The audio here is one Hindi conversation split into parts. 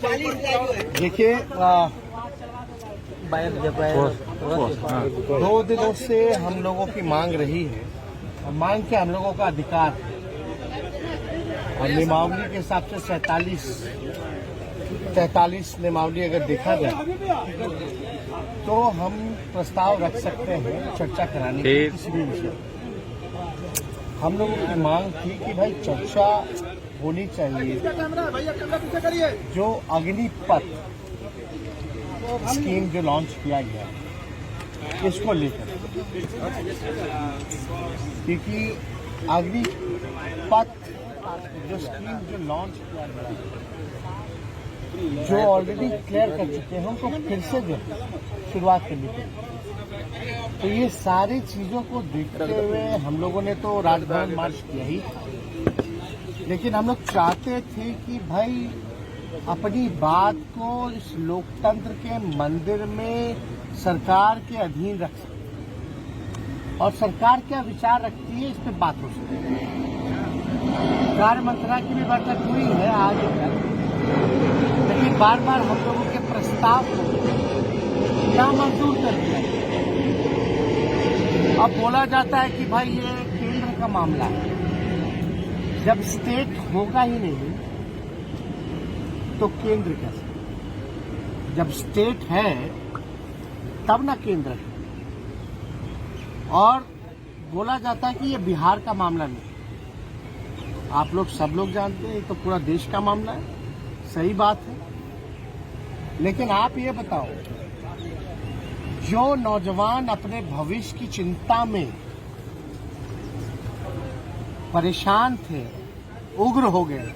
देखिए, 2 दिनों से हम लोगों की मांग रही है, और मांग के हम लोगों का अधिकार है, और नियमावली के हिसाब से 43 नियमावली अगर देखा जाए तो हम प्रस्ताव रख सकते हैं चर्चा कराने की किसी भी विषय। हम लोगों की मांग थी कि भाई चर्चा होनी चाहिए। जो अग्निपथ स्कीम जो लॉन्च किया गया इसको लेकर, क्योंकि अग्निपथ जो स्कीम जो लॉन्च किया गया, जो ऑलरेडी क्लियर कर चुके हैं उनको फिर से जो शुरुआत करनी पड़ेगी। तो ये सारी चीजों को देखते हुए हम लोगों ने तो राजभवन मार्च किया ही था, लेकिन हम लोग चाहते थे कि भाई अपनी बात को इस लोकतंत्र के मंदिर में सरकार के अधीन रख सके, और सरकार क्या विचार रखती है इस पर बात हो सके। कार्य मंत्रालय की भी बैठक हुई है आज, लेकिन बार बार हम लोगों के प्रस्ताव को नामंजूर कर दिया। अब बोला जाता है कि भाई ये केंद्र का मामला है। जब स्टेट होगा ही नहीं तो केंद्र कैसे? जब स्टेट है तब ना केंद्र है। और बोला जाता है कि ये बिहार का मामला नहीं। आप लोग सब लोग जानते हैं ये तो पूरा देश का मामला है, सही बात है। लेकिन आप ये बताओ, जो नौजवान अपने भविष्य की चिंता में परेशान थे, उग्र हो गए,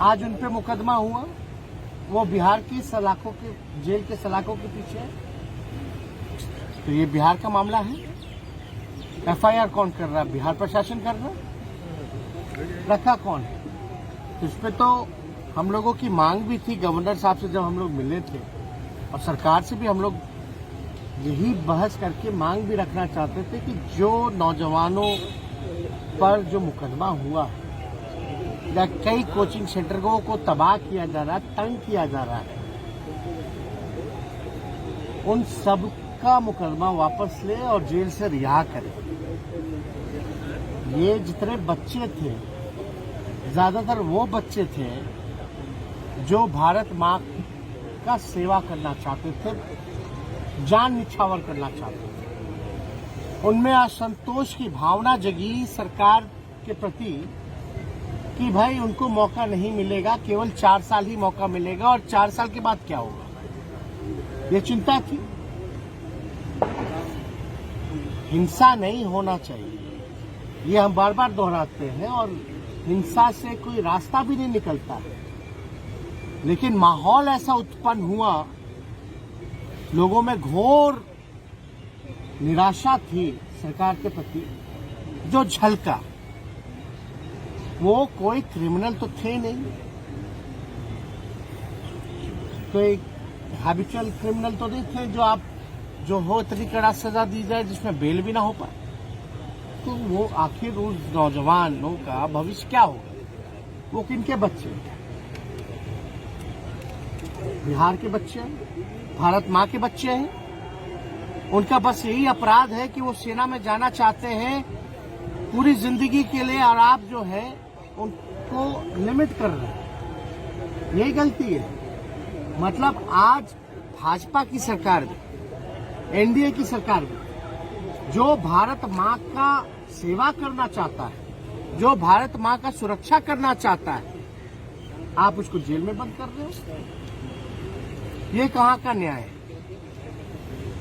आज उन पे मुकदमा हुआ, वो बिहार की सलाखों के जेल के सलाखों के पीछे है। तो ये बिहार का मामला है। एफआईआर कौन कर रहा है? बिहार प्रशासन कर रहा है। रखा कौन है? इस पे तो हम लोगों की मांग भी थी गवर्नर साहब से जब हम लोग मिले थे, और सरकार से भी हम लोग यही बहस करके मांग भी रखना चाहते थे कि जो नौजवानों पर जो मुकदमा हुआ, या कई कोचिंग सेंटरों को तबाह किया जा रहा है, तंग किया जा रहा है, उन सब का मुकदमा वापस ले और जेल से रिहा करें। ये जितने बच्चे थे, ज्यादातर वो बच्चे थे जो भारत माँ का सेवा करना चाहते थे, जान निछावर करना चाहते थे। उनमें असंतोष की भावना जगी सरकार के प्रति कि भाई उनको मौका नहीं मिलेगा, केवल 4 साल ही मौका मिलेगा, और 4 साल के बाद क्या होगा, ये चिंता थी। हिंसा नहीं होना चाहिए, ये हम बार बार दोहराते हैं, और हिंसा से कोई रास्ता भी नहीं निकलता है। लेकिन माहौल ऐसा उत्पन्न हुआ, लोगों में घोर निराशा थी सरकार के प्रति, जो झलका। वो कोई क्रिमिनल तो थे नहीं, कोई हैबिचुअल क्रिमिनल तो नहीं थे जो हो इतनी कड़ा सजा दी जाए जिसमें बेल भी ना हो पाए। तो वो आखिर उस नौजवानों का भविष्य क्या होगा? वो किनके बच्चे हैं? बिहार के बच्चे हैं, भारत माँ के बच्चे हैं। उनका बस यही अपराध है कि वो सेना में जाना चाहते हैं पूरी जिंदगी के लिए, और आप जो है उनको लिमिट कर रहे हैं। यही गलती है। मतलब आज भाजपा की सरकार में, एनडीए की सरकार में, जो भारत माँ का सेवा करना चाहता है, जो भारत माँ का सुरक्षा करना चाहता है, आप उसको जेल में बंद कर रहे हो। ये कहाँ का न्याय है?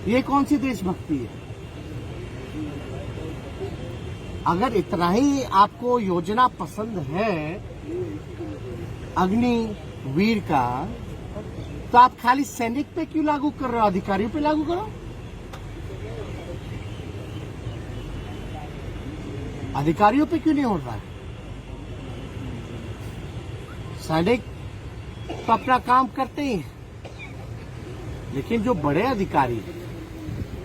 ये कौन सी देशभक्ति है? अगर इतना ही आपको योजना पसंद है अग्निवीर का, तो आप खाली सैनिक पे क्यों लागू कर रहे हो? अधिकारियों पे लागू करो। अधिकारियों पे क्यों नहीं हो रहा है? सैनिक तो अपना काम करते ही हैं, लेकिन जो बड़े अधिकारी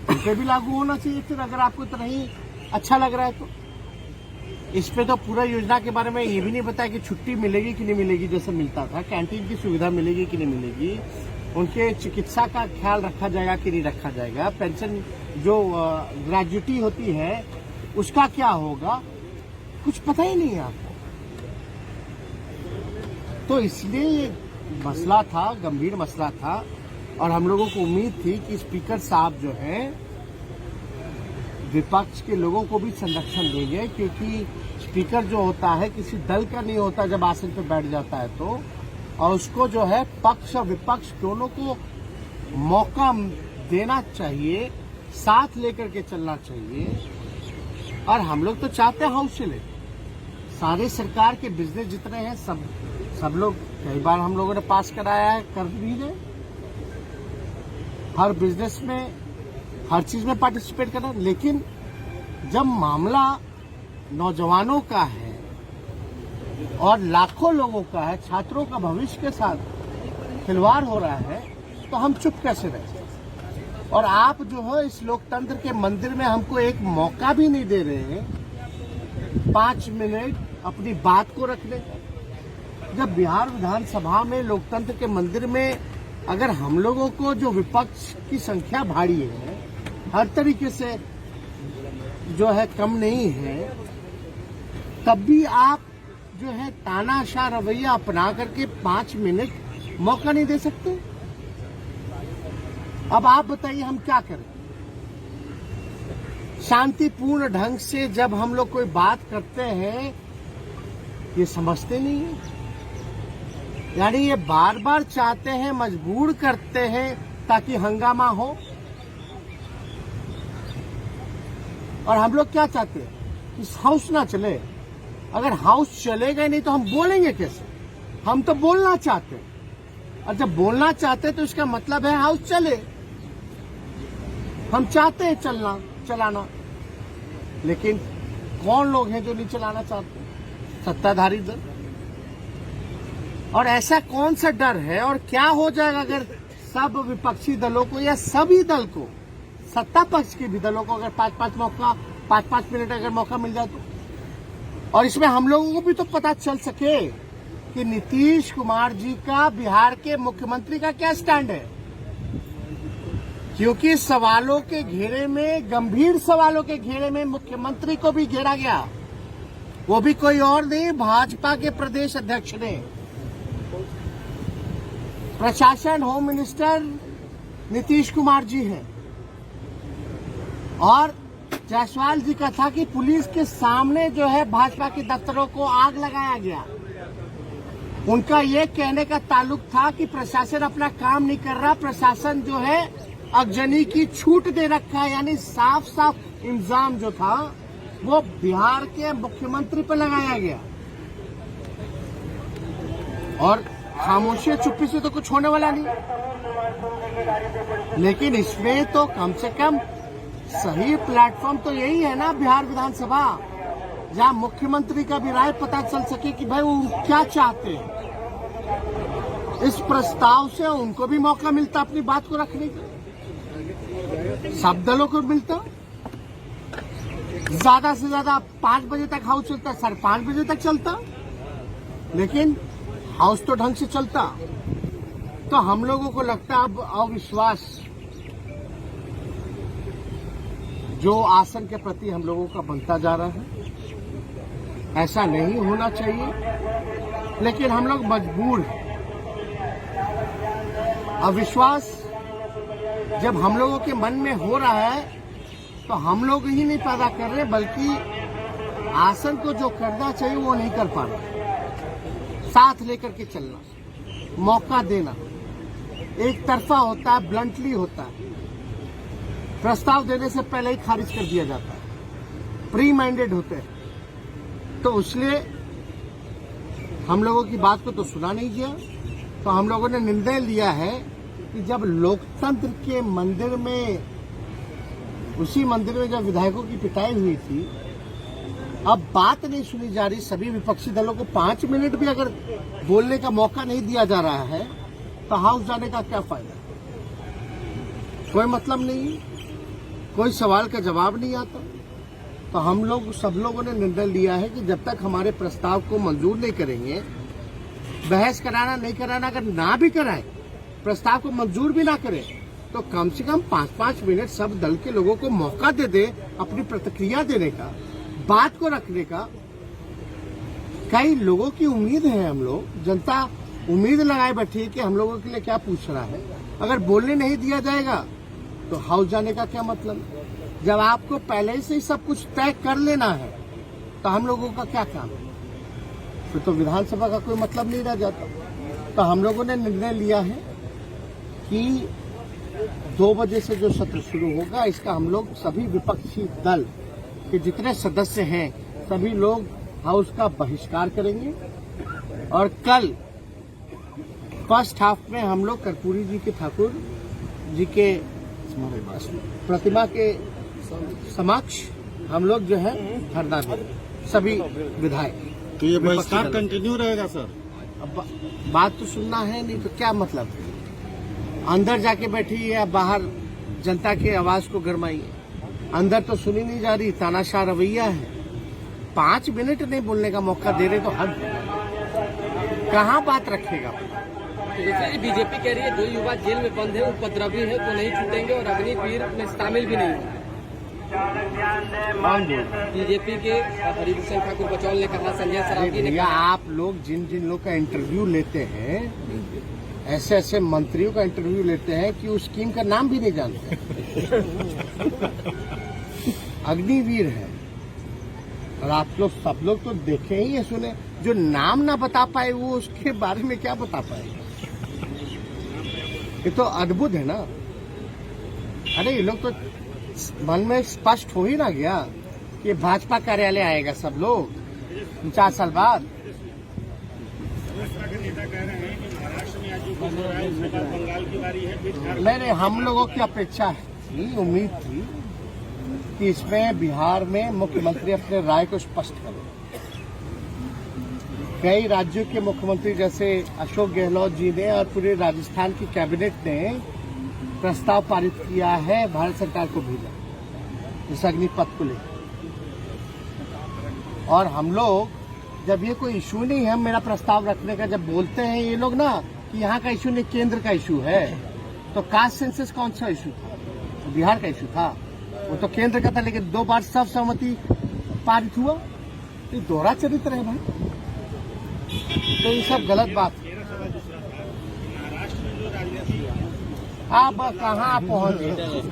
उन पे भी लागू होना चाहिए फिर, अगर आपको इतना ही अच्छा लग रहा है तो। इस पे तो पूरा योजना के बारे में ये भी नहीं बताया कि छुट्टी मिलेगी कि नहीं मिलेगी, जैसे मिलता था, कैंटीन की सुविधा मिलेगी कि नहीं मिलेगी, उनके चिकित्सा का ख्याल रखा जाएगा कि नहीं रखा जाएगा, पेंशन जो ग्रेजुटी होती है उसका क्या होगा, कुछ पता ही नहीं है आपको। तो इसलिए ये मसला था, गंभीर मसला था, और हम लोगों को उम्मीद थी कि स्पीकर साहब जो है विपक्ष के लोगों को भी संरक्षण देंगे, क्योंकि स्पीकर जो होता है किसी दल का नहीं होता जब आसन पर बैठ जाता है तो, और उसको जो है पक्ष और विपक्ष दोनों को मौका देना चाहिए, साथ लेकर के चलना चाहिए। और हम लोग तो चाहते हैं हाउस चले, सारे सरकार के बिजनेस जितने हैं सब लोग, कई बार हम लोगों ने पास कराया है, कर भी रहे, हर बिजनेस में हर चीज में पार्टिसिपेट करना। लेकिन जब मामला नौजवानों का है और लाखों लोगों का है, छात्रों का भविष्य के साथ खिलवाड़ हो रहा है, तो हम चुप कैसे रहे। और आप जो है इस लोकतंत्र के मंदिर में हमको एक मौका भी नहीं दे रहे हैं 5 मिनट अपनी बात को रखने का। जब बिहार विधानसभा में लोकतंत्र के मंदिर में अगर हम लोगों को जो विपक्ष की संख्या भारी है, हर तरीके से जो है कम नहीं है, तब भी आप जो है तानाशाह रवैया अपना करके 5 मिनट मौका नहीं दे सकते। अब आप बताइए हम क्या करें। शांतिपूर्ण ढंग से जब हम लोग कोई बात करते हैं, ये समझते नहीं है, यानी ये बार बार चाहते हैं, मजबूर करते हैं ताकि हंगामा हो। और हम लोग क्या चाहते हैं, इस हाउस ना चले। अगर हाउस चलेगा नहीं तो हम बोलेंगे कैसे। हम तो बोलना चाहते हैं, और जब बोलना चाहते हैं तो इसका मतलब है हाउस चले। हम चाहते हैं चलाना, लेकिन कौन लोग हैं जो नहीं चलाना चाहते? सत्ताधारी दल। और ऐसा कौन सा डर है, और क्या हो जाएगा अगर सब विपक्षी दलों को या सभी दल को, सत्ता पक्ष के भी दलों को अगर 5-5 मिनट अगर मौका मिल जाए तो। और इसमें हम लोगों को भी तो पता चल सके कि नीतीश कुमार जी का बिहार के मुख्यमंत्री का क्या स्टैंड है। क्योंकि सवालों के घेरे में, गंभीर सवालों के घेरे में मुख्यमंत्री को भी घेरा गया, वो भी कोई और नहीं, भाजपा के प्रदेश अध्यक्ष ने। प्रशासन होम मिनिस्टर नीतीश कुमार जी हैं, और जायसवाल जी का था कि पुलिस के सामने जो है भाजपा के दफ्तरों को आग लगाया गया। उनका ये कहने का ताल्लुक था कि प्रशासन अपना काम नहीं कर रहा, प्रशासन जो है अगजनी की छूट दे रखा है। यानी साफ साफ इल्जाम जो था वो बिहार के मुख्यमंत्री पर लगाया गया। और खामोशी चुप्पी से तो कुछ होने वाला नहीं, लेकिन इसमें तो कम से कम सही प्लेटफॉर्म तो यही है ना, बिहार विधानसभा, जहां मुख्यमंत्री का भी राय पता चल सके कि भाई वो क्या चाहते हैं। इस प्रस्ताव से उनको भी मौका मिलता अपनी बात को रखने का, सब दलों को मिलता। ज्यादा से ज्यादा 5 बजे तक हाउस चलता, 5:30 बजे तक चलता, लेकिन हाउस तो ढंग से चलता। तो हम लोगों को लगता है अब अविश्वास जो आसन के प्रति हम लोगों का बनता जा रहा है, ऐसा नहीं होना चाहिए, लेकिन हम लोग मजबूर हैं। अविश्वास जब हम लोगों के मन में हो रहा है तो हम लोग ही नहीं पैदा कर रहे, बल्कि आसन को जो करना चाहिए वो नहीं कर पा रहे। साथ लेकर के चलना, मौका देना एक तरफा होता है, ब्लंटली होता है। प्रस्ताव देने से पहले ही खारिज कर दिया जाता है, प्री माइंडेड होते हैं। तो इसलिए हम लोगों की बात को तो सुना नहीं गया। तो हम लोगों ने निर्णय लिया है कि जब लोकतंत्र के मंदिर में, उसी मंदिर में जब विधायकों की पिटाई हुई थी, अब बात नहीं सुनी जा रही, सभी विपक्षी दलों को 5 मिनट भी अगर बोलने का मौका नहीं दिया जा रहा है, तो हाउस जाने का क्या फायदा? कोई मतलब नहीं, कोई सवाल का जवाब नहीं आता। तो हम लोग सब लोगों ने निर्णय लिया है कि जब तक हमारे प्रस्ताव को मंजूर नहीं करेंगे, बहस कराना नहीं कराना, अगर ना भी कराए, प्रस्ताव को मंजूर भी ना करें, तो कम से कम 5-5 मिनट सब दल के लोगों को मौका दे दे अपनी प्रतिक्रिया देने का, बात को रखने का। कई लोगों की उम्मीद है, हम लोग जनता उम्मीद लगाए बैठी है कि हम लोगों के लिए क्या पूछ रहा है। अगर बोलने नहीं दिया जाएगा तो हाउस जाने का क्या मतलब। जब आपको पहले से ही सब कुछ तय कर लेना है तो हम लोगों का क्या काम है, फिर तो विधानसभा का कोई मतलब नहीं रह जाता। तो हम लोगों ने निर्णय लिया है कि 2 बजे से जो सत्र शुरू होगा, इसका हम लोग सभी विपक्षी दल के जितने सदस्य हैं सभी लोग हाउस का बहिष्कार करेंगे। और कल फर्स्ट हाफ में हम लोग कर्पूरी जी के ठाकुर जी के प्रतिमा के समक्ष हम लोग जो है धरना देंगे, सभी विधायक। तो ये बहिष्कार कंटिन्यू रहेगा सर? अब बात तो सुनना है, नहीं तो क्या मतलब। अंदर जाके बैठी है या बाहर जनता की आवाज को गरमाइए। अंदर तो सुनी नहीं जा रही, तानाशाह रवैया है। 5 मिनट नहीं बोलने का मौका दे रहे तो हद कहाँ बात रखेगा। जैसे बीजेपी कह रही है 2 युवा जेल में बंद है, उपद्रवी है तो नहीं छूटेंगे और अग्निवीर में शामिल भी नहीं होंगे। बीजेपी के हरिभूषण ठाकुर बचौल ने कहा, संजय सरावगी ने कहा। आप लोग जिन जिन लोग का इंटरव्यू लेते हैं, ऐसे ऐसे मंत्रियों का इंटरव्यू लेते हैं कि उस स्कीम का नाम भी नहीं जानते। अग्निवीर है और आप लोग सब लोग तो देखे ही है, सुने। जो नाम ना बता पाए वो उसके बारे में क्या बता पाए। ये तो अद्भुत है ना। अरे ये लोग तो मन में स्पष्ट हो ही ना गया कि भाजपा कार्यालय आएगा सब लोग 4 साल बाद। नहीं, हम लोगों की अपेक्षा थी, उम्मीद थी कि इसमें बिहार में मुख्यमंत्री अपने राय को स्पष्ट करें। कई राज्यों के मुख्यमंत्री जैसे अशोक गहलोत जी ने और पूरे राजस्थान की कैबिनेट ने प्रस्ताव पारित किया है, भारत सरकार को भेजा इस अग्निपथ को लेकर। और हम लोग जब ये कोई इशू नहीं है मेरा प्रस्ताव रखने का, जब बोलते हैं ये लोग ना कि यहाँ का इशू नहीं केंद्र का इशू है, तो कास्ट सेंसस कौन सा इशू था? तो बिहार का इशू था, वो तो केंद्र का था, लेकिन 2 बार सर्वसम्मति पारित हुआ। तो दोहरा चरित्र है भाई, तो ये सब गलत बात है। आप कहाँ पहुंच गए।